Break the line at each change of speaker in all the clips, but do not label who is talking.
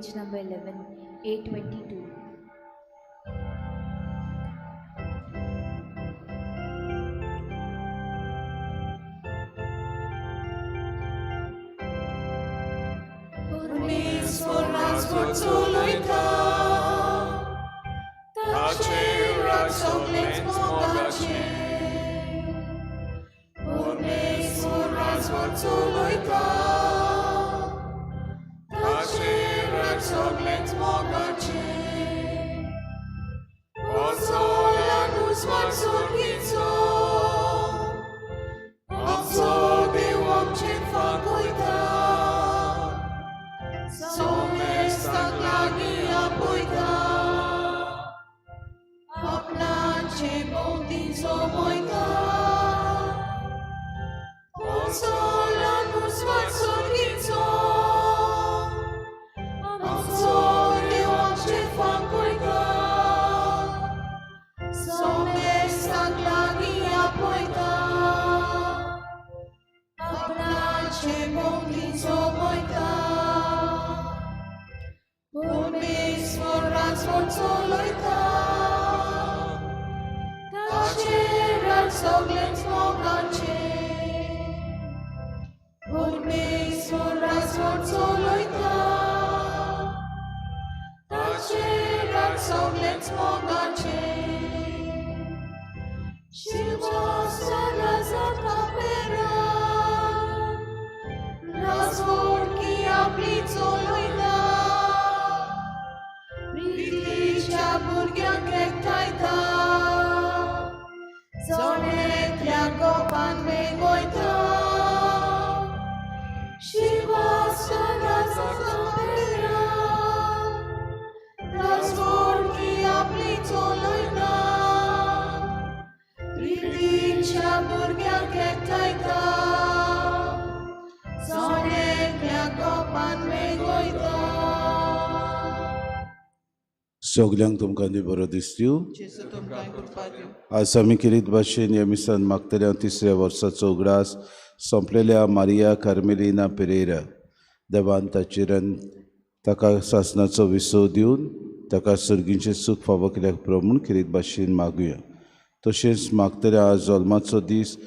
page number 11, A22.
सगल्यांक तुमकां बरो दीस दिवं. आज आमी किरीत भाशेन ह्या मिसान मागतल्या तिसऱ्या वर्साचो उगडास सोंपलेल्या मारिया कार्मेलिना पेरेरा देवान ताका सासणाचो विसव दिवन ताका सर्गीचें सूख फावो केल्याक प्रमाण किरीत भाशेन मागुया. तशेंच मागतल्या आज जल्माचो दीस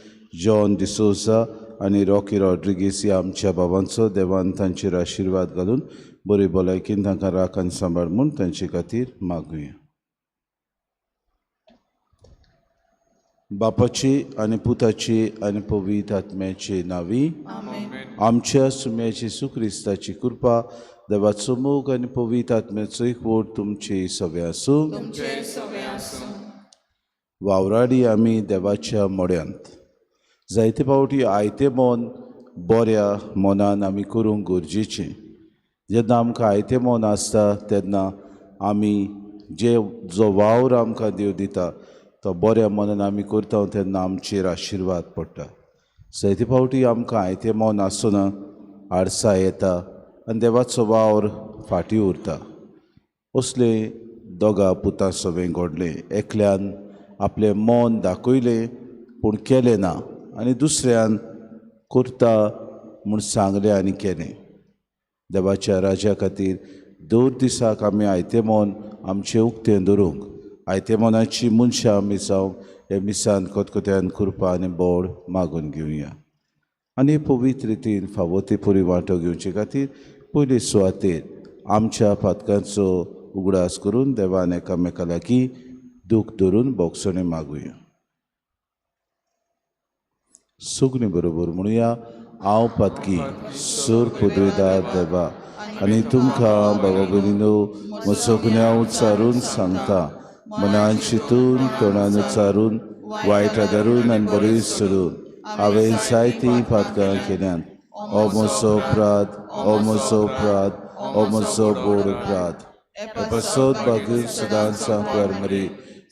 जॉन डिसोजा आनी रॉकी रॉड्रिगीस ह्या आमच्या भावांचो देवान तांचेर आशिर्वाद घालून बरी भलायकेन तांकां राख आनी सांबाळ म्हूण तांचे खातीर मागुया. बापाची आनी पुताची आनी पवित्र आत्म्याची नांवी. आमच्या सुम्याची सुक्रिस्ताची कृपा देवाचो मोग आनी पवित्र आत्म्याचो एकवट तुमची सगळ्या आसूं. वावराडी आमी देवाच्या मोड्यांत. जायते फावटी आयते मन बऱ्या मनान आमी करूंक गरजेचें. जेन्ना आमकां आयतें मन आसता तेन्ना आमी जो वावर आमकां देव दिता तो बऱ्या मनान आमी करता तेन्ना आमचेर आशिर्वाद पडटा. जायते फावटी आमकां आयतें मन आसना आडसां येता आनी देवाचो वावर फाटीं उरता. असलें दोगा पुतां सवें घडलें. एकल्यान आपलें मन दाखयलें पूण केलें ना आनी दुसऱ्यान करता म्हूण सांगलें आनी केलें. देवाच्या राजा खातीर दर दिसाक आमी आयतें मन आमचें उक्तें धरूंक आयते मनाची मनशां आमी जावंक हे मिसान कोतकोत्यान कृपा आनी बोड मागून घेवया. आनी पवित्र रितीन फावो ती पुरी वांटो घेवचे खातीर पयले सुवातेर आमच्या पातकांचो उगडास करून देवान एकामेका लागीं दूख धरून बोगसणे मागुया. सगळीं बरोबर म्हणुया. हांव पातकी सूर पुदवेदार देवा आनी तुमकां बाबा भयणीनो म्हजो गुन्यांव उच्चारून सांगता. मनान चिंतून तोंडान उच्चारून वायट आदारून आनी बरें सोडून हांवें जायतीं पातकां केल्यात. हो म्हजो अपराध, हो म्हजो अपराध, हो म्हजो बोड अपराध. एपासोद बागूर सदांच सांगल्यार मरी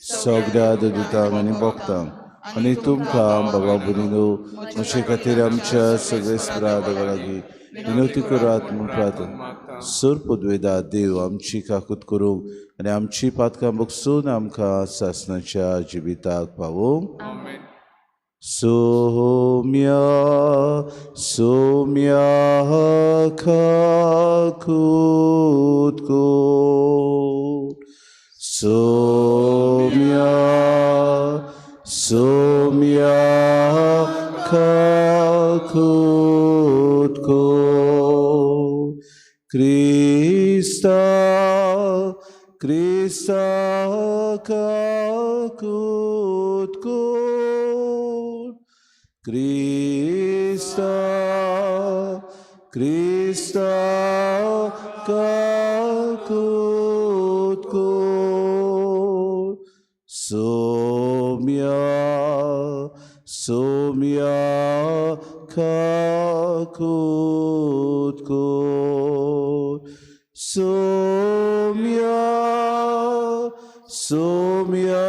सगळ्या दुतांक आनी भक्तांक आनी तुमकां बाबा भयणीनो म्हजे खातीर आमच्या सगळे स्प्राद लागीं विनोती करात म्हूण प्रार्थना. सूर पुदवेदार देव आमची काकूत करूंक आनी आमची पातकां बगसून आमकां सासणाच्या जिविताक पावोवंक. Somya Somya Kakutko Somya Somya Kakutko Krista Krista Kakutko Krista Krista Kakutko Somya Somya Kakutko Somya Somya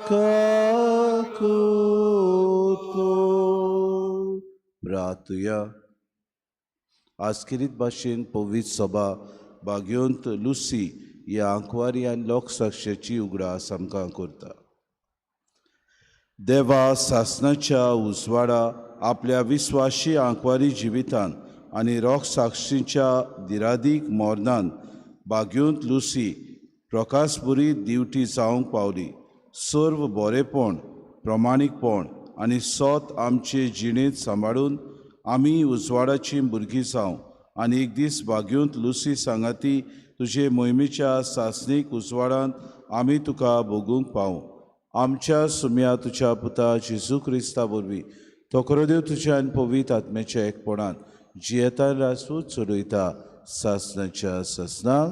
Kakutko Bratuya आस्किरीत भाशेन पवित्र सभा बाग्योंत लुसी ह्या आंकवारी आनी लोकसाक्षेची उगडास आमकां करता. देवा सासणाच्या उजवाडा आपल्या विस्वाशी आंकवारी जिवितान आनी लोकसाक्षीच्या दिरादीक मोरणान बाग्योंत लुसी प्रकाशबुरी दिवटी जावंक पावली. सर्व बरेपण प्रमाणीकपण आनी सोत आमचे जिणेंत सांबाळून आमी उजवाडाची भुरगीं जावं आनी एक दीस बाग्योंत लुसी सांगाती तुजे मोहिमेच्या सासणीक उजवाडांत आमी तुका भोगूंक पावूं. आमच्या सुम्या तुज्या पुता जेजू क्रिस्ता वरवीं तोकरो तुज्या आनी पवित्र आत्म्याच्या एकपणान जियेतान रासूत चडयता सासणाच्या सासणाक.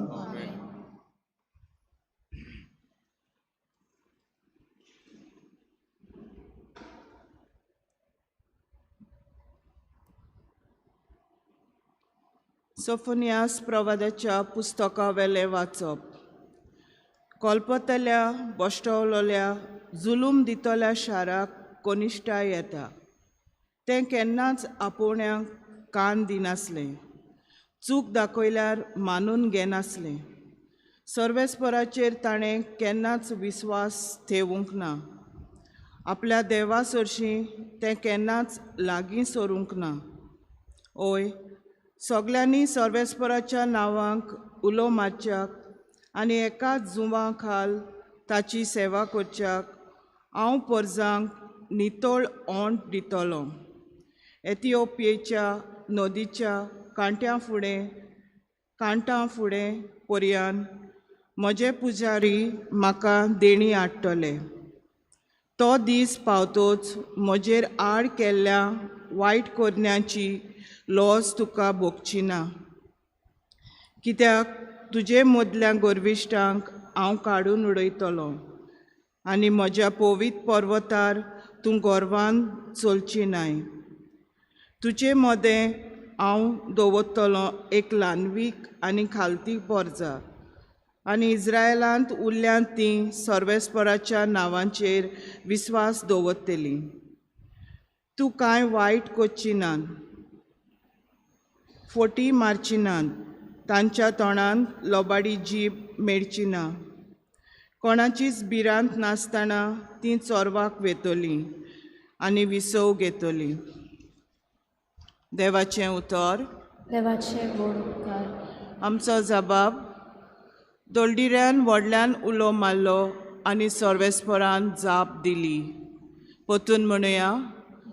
सोफोनियास प्रवादाच्या पुस्तका वेले वाचप. कोलपतल्या बोश्टवलोल्या जुलूम दितल्या शाराक कोनिश्टाय येता. तें केन्नाच आपोवण्यांक कान दिनासलें, चूक दाखयल्यार मानून घेनासलें. सर्वेस्पराचेर ताणें केन्नाच विस्वास थेवूंक ना. आपल्या देवा चडशीं तें केन्नाच लागीं सरूंक ना. ओय, सगल्यांनी सर्वेस्पराच्या नांवांक उलो मारच्याक आनी एकाच जुंवा खाल ताची सेवा करच्याक हांव पर्जांक नितळ ओंठ दितलों. एथिओपियेच्या नदीच्या कांठां फुडें पर्यान म्हजे पुजारी म्हाका देणी हाडटले. तो दीस पावतोच म्हजेर आड केल्ल्या वायट करण्याची लॉस तुका भोगची ना. कित्याक तुजे मदल्या गर्विश्टांक हांव काडून उडयतलों आनी म्हज्या पवित्र पर्वतार तूं गर्वान चलची नाय. तुजे मदें हांव दवरतलों एक ल्हानवीक आनी खालती पर्जा आनी इज्रायलांत उरल्यांत तीं सर्वेस्पराच्या नांवांचेर विस्वास दवरतलीं. तूं कांय वायट करची नात, फोटी मारची नात, तांच्या तोंडांत लोबाडी जीब मेळची ना. कोणाचीच भिरांत नासतना तीं चोरवाक वेतलीं आनी विसव घेतलीं. देवाचें उतर.
देवाचे गोड उपकार.
आमचो जबाब. दोलडिऱ्यान व्हडल्यान उलो मारलो आनी सर्वेस्परान जाप दिली. पोतून म्हणुया.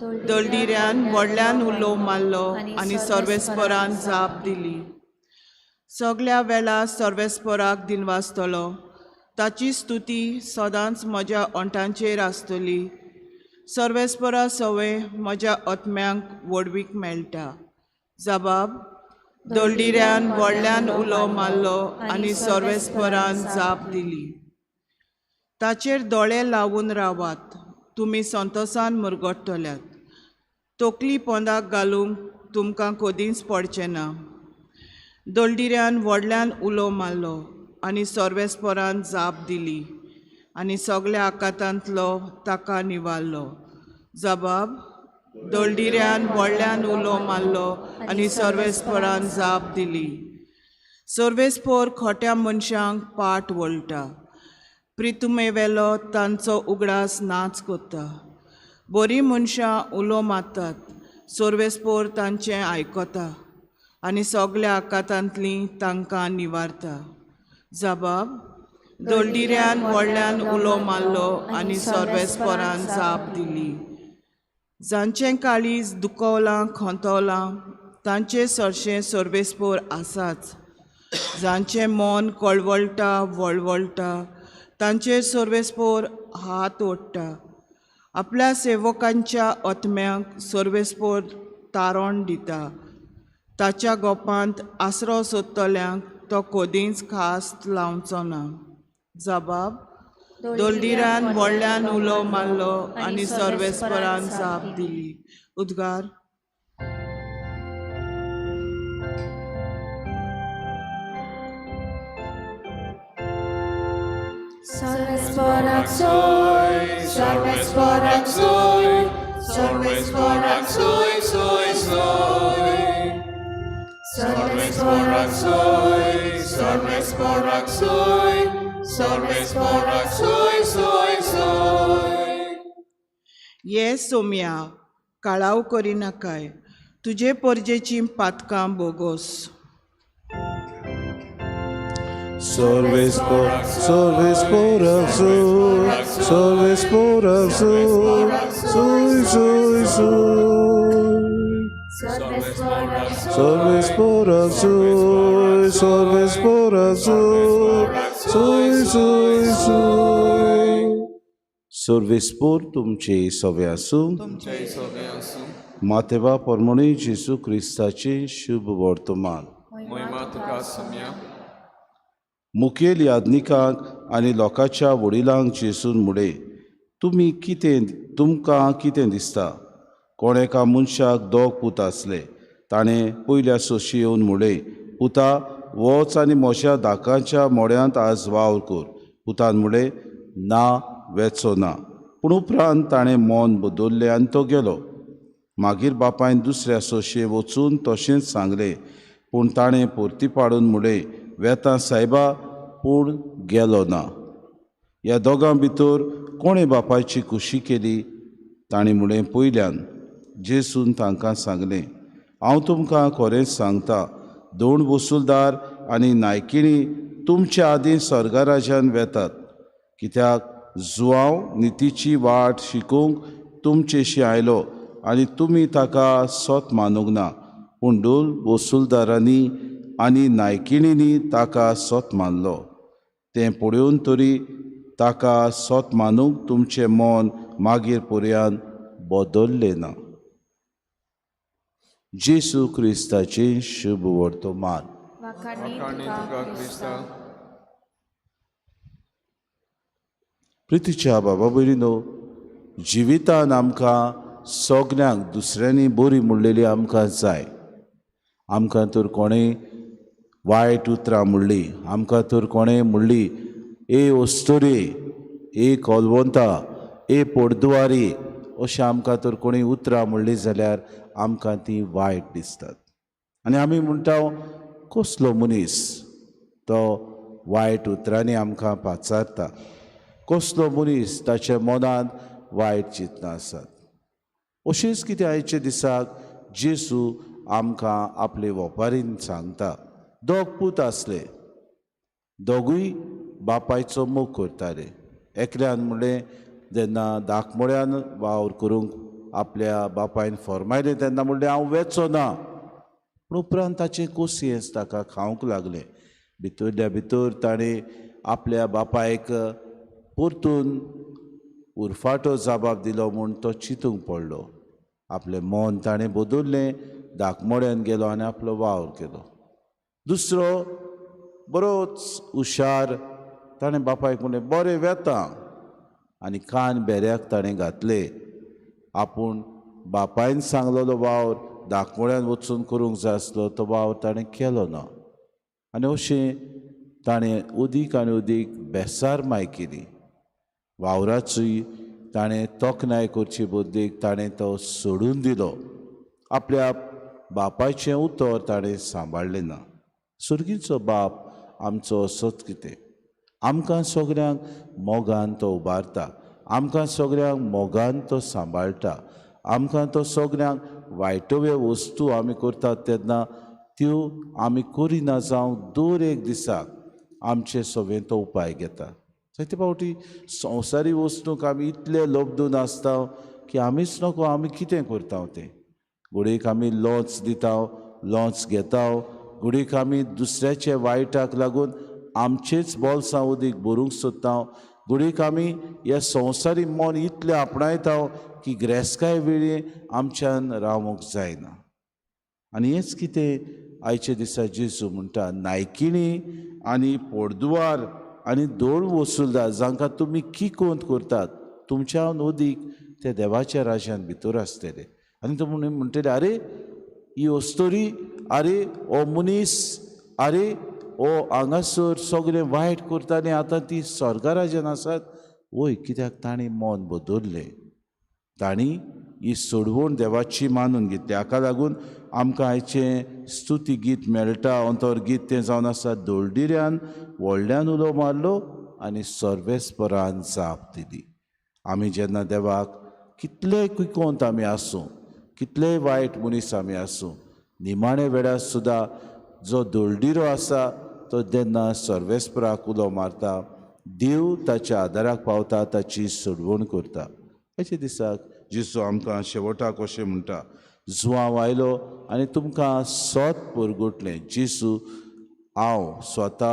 दोलडिऱ्यान व्हडल्यान उलो मारलो आनी सर्वेस्परान जाप दिली. सगल्या वेळा सर्वेस्पराक दिनवासतलो. ताची स्तुती सदांच म्हज्या ओंठांचेर आसतली. सर्वेस्परा सवय म्हज्या आत्म्यांक वडवीक मेळटा. जबाब. दोलडिऱ्यान व्हडल्यान उलो मारलो आनी सर्वेस्परान जाप दिली. ताचेर दोळे लावून रावात, तुमी संतोषान मुरगडटल्यात. तोकली पोंदाक घालूंक तुमकां कदींच पडचें ना. दोलडिऱ्यान व्हडल्यान उलो मारलो आनी सर्वेस्परान जाप दिली आनी सगल्या आकांतांतलो ताका निवारलो. जबाब. दोलडिऱ्यान व्हडल्यान उलो मारलो आनी सर्वेस्परान जाप दिली. सर्वेस्पर खोट्या मनशांक पाट वळटा. प्रितुमे वेलो तांचो उगडास नाच कोत्ता. बरीं मनशां उलो मारतात, सोर्वेस्पोर तांचें आयकता आनी सगल्या आकातांतलीं तांकां निवारता. जबाब: दळदिऱ्यान व्हडल्यान उलो मारलो आनी सोर्वेस्पोरान जाप दिली. जांचें काळीज दुखवलां खोंतवलां तांचे सरशें सोर्वेस्पोर आसाच. जांचें मन कळवळटा वळवळटा तांचेर सोर्वेस्पोर हात ओडटा. आपल्या सेवकांच्या आत्म्यांक सोर्वेस्पोर तारण दिता. ताच्या गोपांत आसरो सोदतल्यांक तो कोदींच खास्त लावचो ना. जबाब: दळदिऱ्यान व्हडल्यान उलो मारलो आनी सोर्वेस्पोरान जाप दिली. उद्गार.
Sorvesporak soy, sorvesporak soy, sorvesporak soy, soy, soy. Sorvesporak soy, sorvesporak soy, sorvesporak soy, soy, soy.
ये सोम्या, काळाव करिनाकाय, तुजे पोरजेचीं पातकां बोगोस.
Sorvesporak soy, sorvesporak soy, soy, soy, soy. Sorvesporak soy, sorvesporak soy, soy, soy, soy. Sorvespor तुमचे सवे आसूं. मातेवा परमणी जेसू क्रिस्ताचे शुभ वर्तमान. मुखेल याज्ञिकांक आनी लोकांच्या वडिलांक जेसून मुडे तुमकां कितें दिसता? कोण एका मनशाक दोग पूत आसले. ताणें पयल्या सोशी येवन मुडे, पुता वच आनी मोश्या दाकांच्या मोड्यांत आज वावर कर. पुतान मुडे, ना, वेचो ना. पूण उपरांत ताणें मन बदल्लें आनी तो गेलो. मागीर बापायन दुसऱ्या सोशये वचून तशेंच सांगलें. पूण ताणें परती पाडून मुडे, वेता सायबा, पूण गेलो ना. ह्या दोगां भितर कोणें बापायची खुशी केली? ताणें मुडें पयल्यान. जेसून तांकां सांगलें, हांव तुमकां खरेंच सांगता, दोन वसूलदार आनी नायकिणी तुमच्या आदीं स्वर्गा राज्यांत वेतात. कित्याक जुआंव नितीची वाट शिकूंक तुमचेशी आयलो आनी तुमी ताका सोत मानूंक ना. पूण दोन वसूलदारांनी आनी नायकिणींनी ताका सोत मानलो. तें पळोवन तरी ताका सोत मानूंक तुमचें मन मागीर पर्यान बदल्लें ना. जेसू क्रिस्ताचें शुभ वर्तमान. प्रितीच्या बाबा भयणीनो, जिवितान आमकां सगल्यांक दुसऱ्यांनी बरी म्हणलेली आमकां जाय. आमकां तर कोणें वायट उतरां म्हणलीं, आमकां तर कोणें म्हणली, ए ओस्तोरे, ए कोलवंता, ए पोरदुवारी, अशें आमकां तर कोणीय उतरां म्हणलीं जाल्यार आमकां तीं वायट दिसतात. आनी आमी म्हणटा, कसलो मनीस तो वायट उतरांनी आमकां पाचारता. कसलो मनीस ताच्या मनांत वायट चिंतनां आसात. अशींच कितें आयचे दिसाक जेसू आमकां आपले ओपारीन सांगता. दोग पूत आसले. दोगूय बापायचो मोग करताले. एकल्यान म्हणलें, जेन्ना दाखमोड्यान वावर करूंक आपल्या बापायन फरमायलें तेन्ना म्हणलें, हांव वेचो ना. पूण उपरांत ताचें कोसयेंस ताका खावंक लागलें. भितरल्या भितर ताणें आपल्या बापायक परतून उरफाटो जबाब दिलो म्हूण तो चिंतूंक पडलो. आपलें मन ताणें बदल्लें, दाखमोड्यान गेलो आनी आपलो वावर केलो. दुसरो बरोच हुशार, ताणें बापायक म्हणलें, बरें वेता, आनी कान बेऱ्याक ताणें घातले. आपूण बापायन सांगलेलो वावर दाखमोड्यान वचून करूंक जाय आसलो तो वावर ताणें केलो ना. आनी अशें ताणें उदीक आनी उदीक बेसार माय केली. वावराची ताणें तोखणाय करचे बदलीक ताणें तो सोडून दिलो. आपल्या बापायचें उतर ताणें सांबाळलें ना. सुर्गीचो बाप आमचो असोच कितें. आमकां सगल्यांक मोगान तो उबारता. आमकां सगळ्यांक मोगान तो सांबाळटा. आमकां तो सगळ्यांक वायटव्यो वस्तू आमी करतात तेन्ना त्यो आमी करिना जावं दर एक दिसाक आमचे सगळे तो उपाय घेता. जायते फावटी संवसारी वस्तूंक आमी इतले लोबदून आसता की आमीच नको आमी कितें करता तें. घडयेक आमी लॉन्च दिता, लॉन्च घेता, घडयेक आमी दुसऱ्याचे वायटाक लागून आमचेच बोल्सां उदीक भरूंक सोदता, घडयेक आमी ह्या संवसारी मन इतलें आपणायता की ग्रेसकाय वेळी आमच्यान रावूंक जायना. आनी हेंच कितें आयचे दिसा जेजू म्हणटा, नायकिणी आनी पोरदुवार आनी दोळ वसूलदार जांकां तुमी किकोंत करतात तुमच्या उदीक ते देवाच्या राज्यान भितर आसतले. आनी तो म्हणटले, आरे ही वस्तोरी, आरे हो मनीस, आरे हो हांगासर सगळें वायट करता आनी आतां ती स्वर्गा राज्यान आसात. वय, कित्याक तांणी मन बदल्लें. तांणी ही सोडवण देवाची मानून घेतली. हाका लागून आमकां आयचें स्तुती गीत मेळटा. अंतर गीत तें जावन आसा, दोळडिऱ्यान व्हडल्यान उलो मारलो आनी सर्वेस्परान जाप दिली. आमी जेन्ना देवाक कितलेय कुकोंत आमी आसूं, कितलेय वायट मनीस आमी आसूं, निमाणे वेळार सुद्दां जो दोळडिरो आसा तो जेन्ना सर्वेस्पराक उलो मारता, देव ताच्या आदाराक पावता, ताची सोडवण करता. हेचे दिसाक जेजू आमकां शेवटाक अशें म्हणटा, जुवांव आयलो आनी तुमकां सोत परगटलें. जेजू, हांव स्वता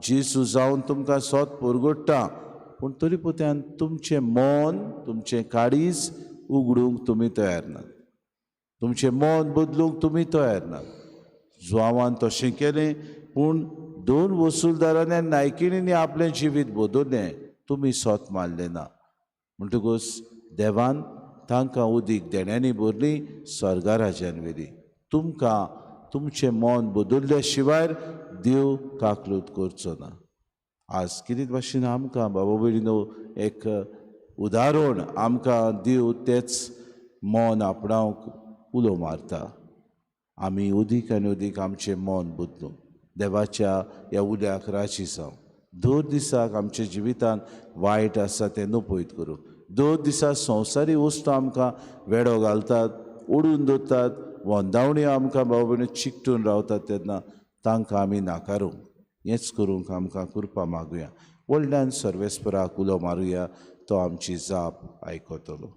जेजू जावन तुमकां सोत परगट्टा, पूण तरी पुत्यान तुमचें मन, तुमचें काळीज उगडूंक तुमी तयार नात. तुमचें मन बदलूंक तुमी तयार नात. जुवांवान तशें केलें, पूण दोन वसूलदारांनी आनी नायकिणींनी आपलें जिवीत बदल्लें, तुमी सोत मारलें ना. म्हणटकूच देवान तांकां उदीक देण्यांनी भरलीं, स्वर्गा राज्यान व्हेलीं. तुमकां तुमचें मन बदल्ल्या शिवाय देव काकलूत करचो ना. आज कितें भाशेन आमकां बाबा भयणीनो एक उदाहरण आमकां देव तेच मन आपणावंक उलो मारता. आमी उदीक आनी उदीक आमचें मन बदलूं, देवाच्या ह्या उल्याक राजी जावं. दर दिसाक आमच्या जिवितान वायट आसा तें नपयत करूं. दर दिसा संवसारी वस्तू आमकां वेडो घालतात, ओडून दवरतात, वंदावण्यो आमकां बाबा भयणीनो चिकटून रावतात तेन्ना तांकां आमी नाकारूं. हेंच करूंक आमकां कृपा मागुया. व्हडल्यान सर्वेस्पराक उलो मारुया, तो आमची जाप आयकतलो.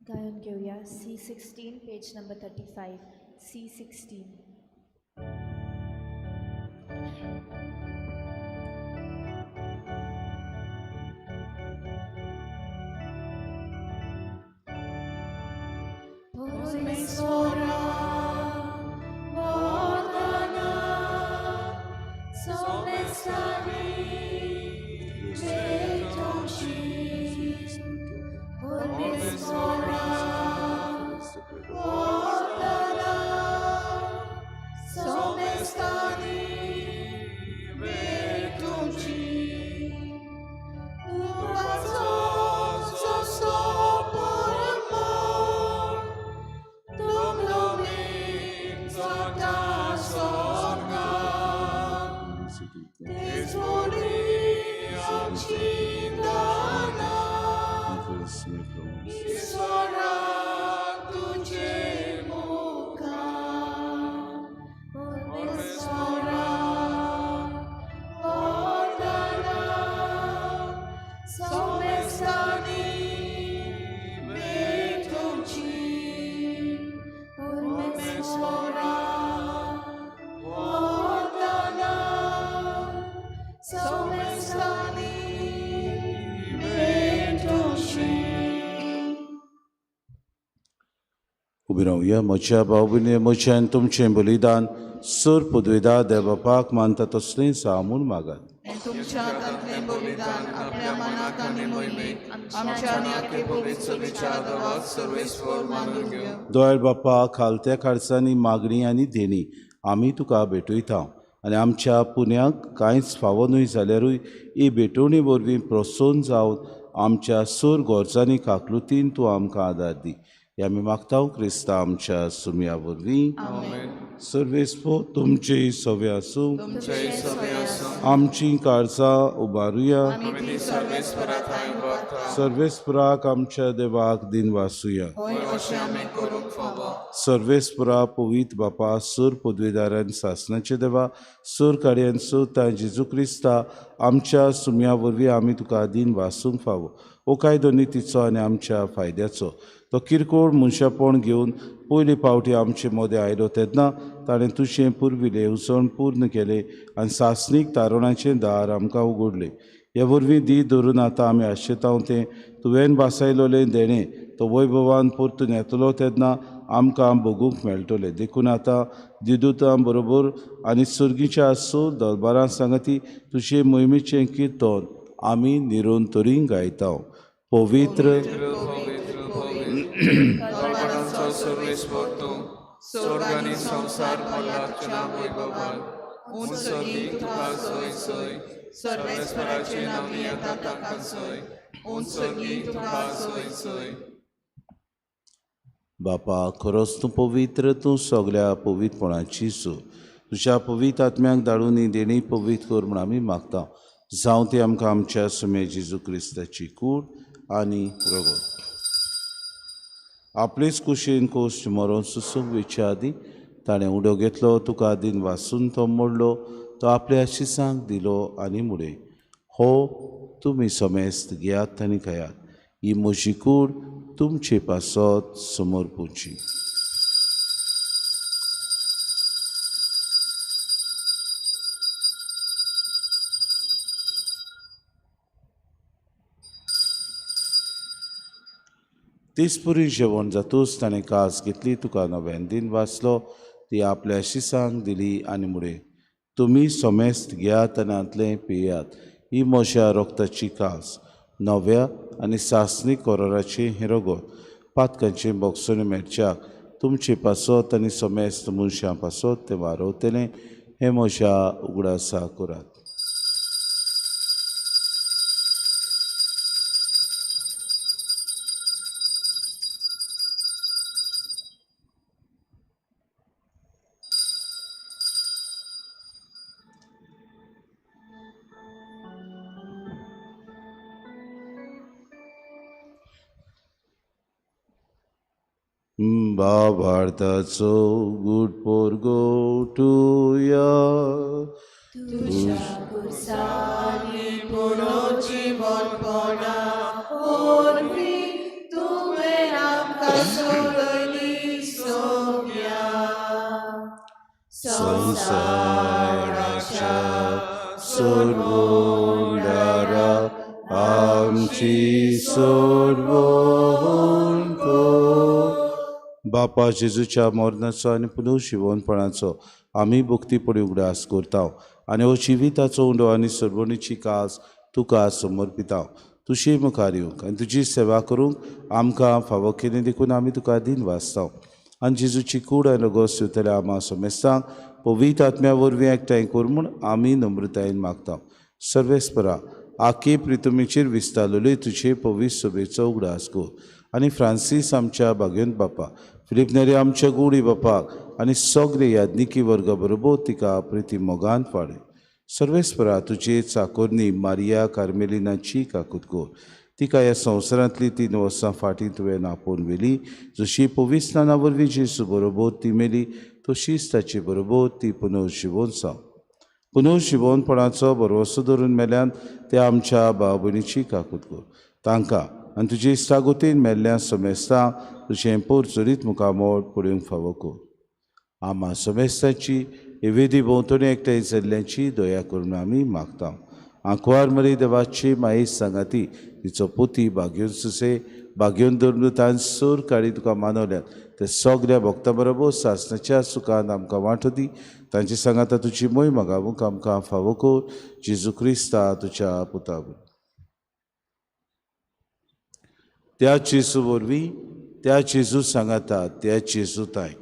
गायन घेऊया C16 पेज नंबर 35. C16.
उबी रावया. म्हज्या भाव भयणी, म्हजें तुमचें बलिदान सर पदवेदार देवबापाक मानता तसलें सामून मागात.
तुमच्या हातांतलें बलिदान आपल्या मनाक आनी मोहिमेक आमच्या आनी आख्खे पवित्र सभेच्या आदाराक सर्वेस्पर मानून घेवं.
दोयर बापा, खालत्या खाडसांनी मागणी आनी देणी आमी तुका भेटयता आनी आमच्या पुण्याक कांयच फावो न्हय जाल्यारूय ही भेटवणी वरवीं प्रोत्सोहन जावन आमच्या सर गरजांनी काकलुतीन तूं आमकां आदार दी. हे आमी मागता क्रिस्ता आमच्या सुमया वरवीं. सर्वेस्पो तुमचे सवे आसूं. आमची काळजां उबारुया. सर्वेस्पराक आमच्या देवाक दिन वासुया. सर्वेस्परा पवित्र बापा सूर पदवीदारान सासणाचे देवा सूर काड्यान सुता जेजू क्रिस्ता आमच्या सुमया वरवीं आमी तुका दिन वासूंक फावो. ओ कायदो नितीचो आनी आमच्या फायद्याचो तो किरकोळ मनशापण घेवन पयली फावटी आमचे मोदे आयलो तेन्ना ताणें तुजें पुर्विले उसण पूर्ण केलें आनी सासणीक तारुणाचें दार आमकां उगडलें. हे वरवीं दी धरून आतां आमी आशेतांव तें तुवें बासायलोलें देणें तो वैभवान परतून येतलो तेन्ना आमकां भोगूंक मेळटलें. देखून आतां दिदूतां बरोबर आनी सुर्गीच्या आसूं दरबारां सांगती तुजे मोहिमेचें किर्तन आमी निरंतरी गायता. पवित्र
स्वर्ग आनी संसार मल्लाच्या वैभवान उंचगी तुका सोय सोय सर्वेस्पराचे नामी येता ताका सोय उंचगी तुका सोय सोय.
बापा खरोच तूं पवित्र, तूं सगल्या पवित्रपणाची सू. तुज्या पवित्र आत्म्याक धाडून ही देणी पवित्र कर म्हूण आमी मागता. जावं ती आमकां आमच्या सुमे जेजू क्रिस्ताची कूड आनी रगत. आपलेच कुशीन कोश्ट मरोन सुसूंक विचारी ताणें उडो घेतलो तुका दिन वासून तो मोडलो तो आपल्या शिसांक दिलो आनी मुडे. हो तुमी समेस्त घेयात आनी खायात. ही म्हजी कूड तुमचे पासत समोर पोवची. तिसपुरी जेवण जातूच ताणें कास घेतली तुका नव्यान दिन वाचलो ती आपल्या शिसांक दिली आनी मुडे. तुमी समेस्त घेयात आनी आतलें पियात. ही म्हज्या रोगताची कास नव्या आनी सासणीक कोराराची हें रगत पातकांचे बोगसोन मेरच्याक तुमचे पासत आनी समेस्त मनशां पासत तें वारवतलें. हें म्हज्या उगडासा करात. भावार्थाचो गूड पोरगो टुया
तुझ्या कुसानी पुरो जीवनपणा ओरवी तुवें आमकां सोडली सोम्या.
संसाराच्या सोडवणारा आमची सोडवण कर. बापा जेजूच्या मरणाचो आनी पुनर्जीवनपणाचो आमी भक्तीपणी उगडास करता आनी हो जिविताचो उंडो आनी सोडवणीची कास तुका समर्पिता. तुजी मुखार येवंक आनी तुजी सेवा करूंक आमकां फावो केली देखून आमी तुका दिन वाचता. आनी जेजूची कूड आनी रगत शिवतल्या आमा समेस्तांक पवित्र आत्म्या वरवीं एकठांय कर म्हूण आमी नम्रतायेन मागता. सर्वेस्परा आखे प्रितुमेचेर विस्तारलेली तुजे पवित्र सभेचो उगडास कर आनी फ्रांसीस आमच्या भाग्यवंत बापा फिलीप नेरी आमच्या गुडी बापाक आनी सगळे याज्ञिकी वर्गा बरोबर तिका प्रिती मोगान फाडे. सर्वेस्परा तुजे चाकोरनी मारिया कार्मेलिनाची काकूत कर. तिका ह्या संवसारांतली 3 वर्सां फाटीं तुवें आपोवन व्हेली. जशी पवित्राना वरवीं जेजू बरोबर ती मेली तशीच ताचे बरोबर ती पुनर्जीवन जावं. पुनर्जीवनपणाचो भरवसो धरून मेल्यान त्या आमच्या भाव भयणीची काकूत कर. तांकां आनी तुजे इश्टागोतीन मेल्ल्या समेस्तांक तुजें पोरचोरीत मुखामोळ पळोवंक फावो कर. आमा समेस्ताची हे वेदी भोंवतणी एकठांय जाल्ल्याची दया करून आमी मागता. आंकवार मरी देवाची माई सांगाती तिचो पोती भाग्योन सुसे भाग्योन धरून तांन सोर काडी तुका मानवल्यात ते सगळ्या भक्तां बरोबर सासणाच्या सुखान आमकां वांटो दी. तांची सांगाता तुजी मोय मागावूंक आमकां फावो कर. जेजू क्रिस्ता तुज्या पुता त्या जेजू वरवीं त्या जेजू सांगाता त्या जेजू ताय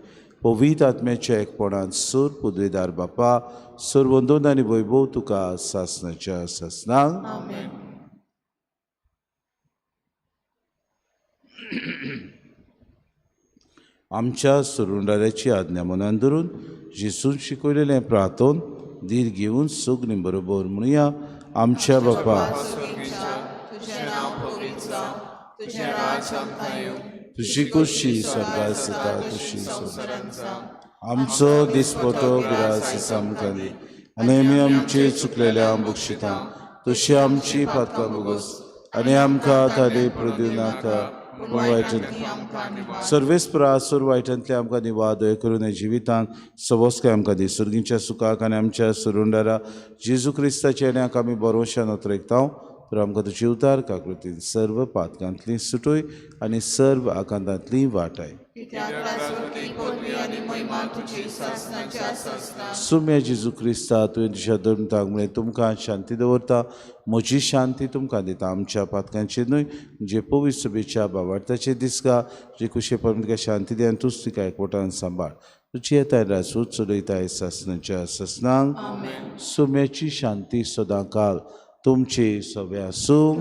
पवित्र आत्म्याच्या एकपणान सोर पदवीदार बापा सोर वंदन आनी वैभव तुका सासणाच्या सासणांक. आमच्या सुरुंडाऱ्याची आज्ञा मनान धरून जेसून शिकयलेलें प्रार्थोन धीर घेवन सगलीं बरोबर म्हणुया. आमच्या बापा
तुझें नांव पवित्र जावं, तुझें राज आमकां येवं,
तुजी कुशी स्वर्गांत जाता तशी
संवसारांत जावं.
आमचो दिसपतो गिरास आमकां दी आनी आमी आमची चुकलेल्या बक्षिता तशी आमची पातकां बोगस आनी आमकां थाली प्रद्यू नाका सर्वेस्परासूर वायटांतले आमकां निवाद दय करून हे जिवितांत सबोसकाय आमकां दी सुर्गीच्या सुखाक आनी आमच्या सुरुंडारा जेजू क्रिस्ताच्या येण्याक आमी बरोवशान उतरयतांव. तर आमकां तुजी उतार काकृतीन सर्व पातकांतली सुटोय आनी सर्व आकांतांतली वाटाय. सुम्या जेजू क्रिस्ता तुवें तुज्या धर्मताक म्हळें तुमकां शांती दवरता, म्हजी शांती तुमकां दिता. आमच्या पातकांचेर न्हय जे पवित्र सभेच्या भावार्थाचे दिसका जे कुशे परमतिका शांती दी आनी तूंच तिका एकवटान सांबाळ. तुजी येताय रासूच चलयताय सासणाच्या ससनांक सुम्याची शांती सदांकाल तुमचे सवे आसूं.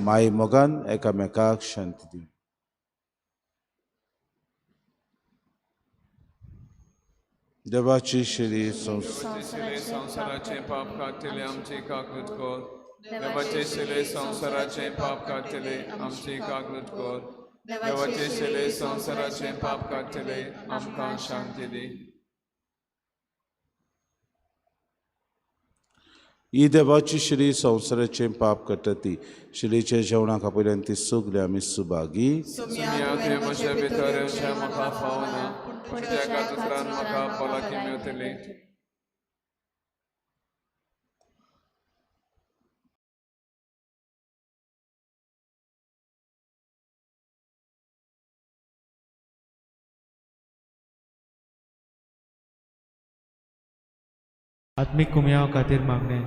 माय मोगान एकामेकाक शांती दी. देवाची शिरी
संसाराचे पाप काढतले आमची काकूट कर. देवाचे शिले संसाराचे पाप काढतले आमची काकूट कर. देवाचे शिले संसाराचे पाप काढतले आमकां शांती दी.
ही देवाची श्री संवसाराचें पाप कटती श्रीचे जेवणाक पयल्यान ती सगली आमी सुभागी.
म्हजे भितर अशें म्हाका फावना पूण तेका दुसऱ्यान म्हाका पलाकी मेवतली.
आत्मिक कुमयाव खातीर मागणे.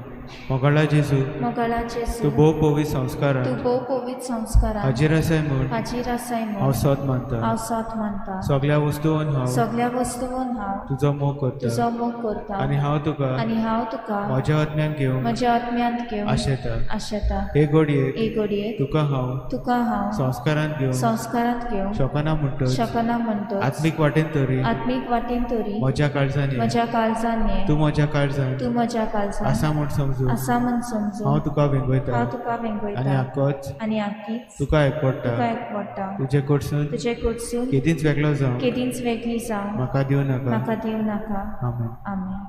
मोगाळा जेजू तूं भोव पवित्र संस्कारांत हाजीर आसाय म्हूण हांव सत मानता. सगळ्या वस्तूंत हांव तुजो मोग करता आनी हांव तुका म्हज्या आत्म्यान घेवन आशेता. हे घडयेक तुका हांव संस्कारांत घेवन शकना म्हणटच आत्मीक वाटेन तरी म्हज्या काळजांनी तूं म्हज्या काळजांत आसा म्हूण समजून हांव तुका वेंगयता आनी आख्खीच तुका एकवडटा. तुजे कडसून केदींच वेगळो जावं म्हाका दिवं नाका. आमेन.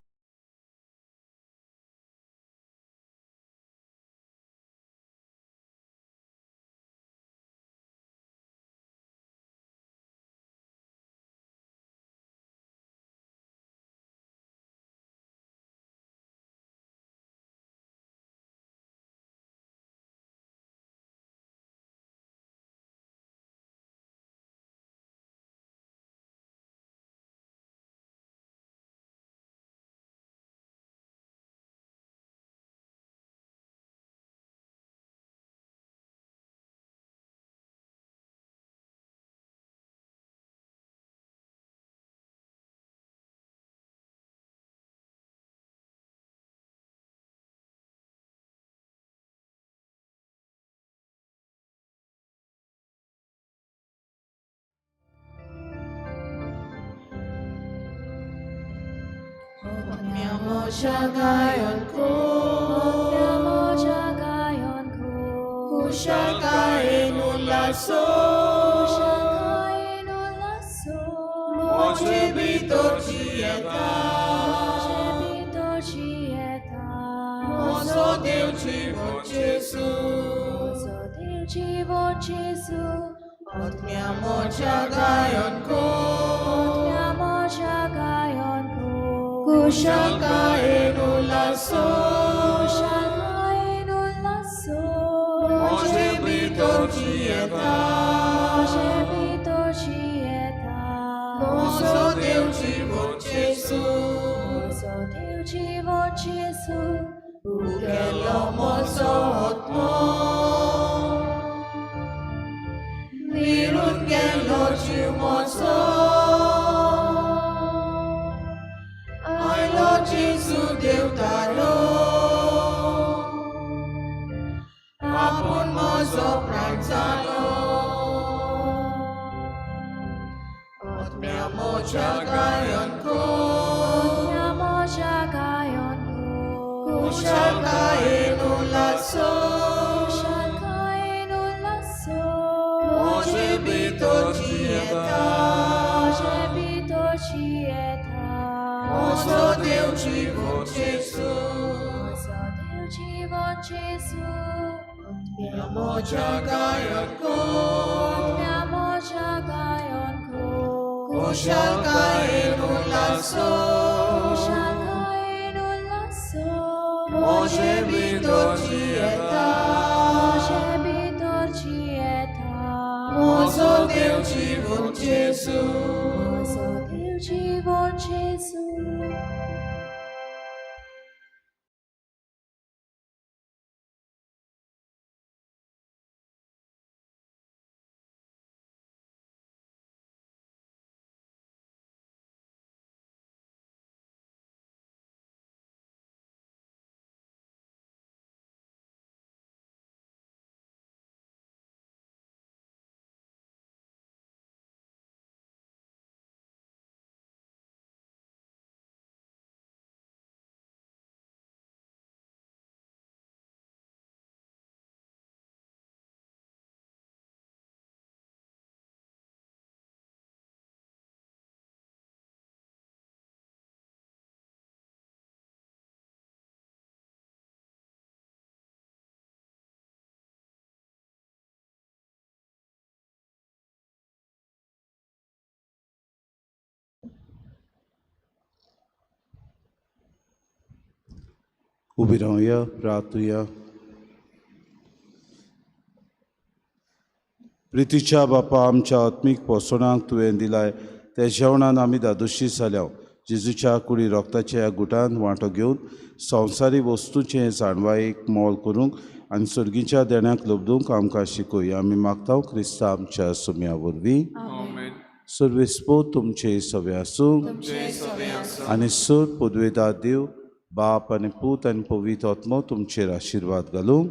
Kushakain ulaso, moje bitochieta, mozo Deus chivo Jesu, otmia moja gayonko, kushakain ulaso. Moje bitochieta, mozo Deus chivo Jesu, ukelo mozo otmo, virut kelo chiumozo, I Lord Jesu Deutaro. Apun mozo pranzalo moja gayanko,
moja gayonku,
kushal kainu lasso,
kainu lasso,
moje bitorcieta, mozo Deus vivo Jesus, moja gayanko, kushal kainu lasso, moje bitorcieta, mozo Deus vivo Jesus.
उबी रावया, प्रार्थूया. प्रितीच्या बापा, आमच्या आत्मीक पोसोणाक तुवें दिलाय त्या जेवणान आमी दादोशी जाल्या. जेजूच्या कुडी रोगताच्या ह्या गुटांत वांटो घेवन संवसारी वस्तूचें जाणवायेक मोल करूंक आनी सर्गीच्या देण्याक लबदूंक आमकां शिकय. आमी मागता क्रिस्ता आमच्या सुम्या वरवीं.
आमेन.
सर्वेस्पो तुमचे सवे आसूं आनी सर पदवेदार देव बाप आनी पूत आनी पवित्र आत्मो तुमचेर आशिर्वाद घालूं.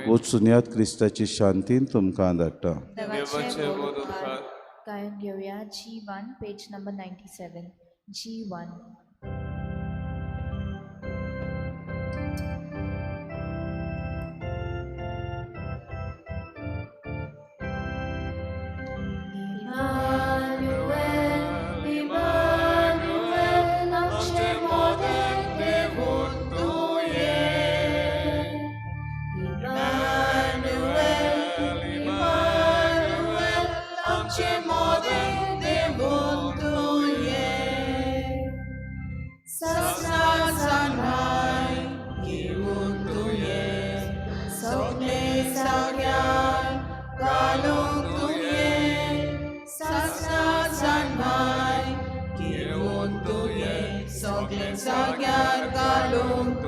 वचून यात क्रिस्ताची शांतीन तुमकां धाडटा.
देवाचे बोध उपकार.
गायन घेऊया G1 page number 97. G1.
Zagyar galunk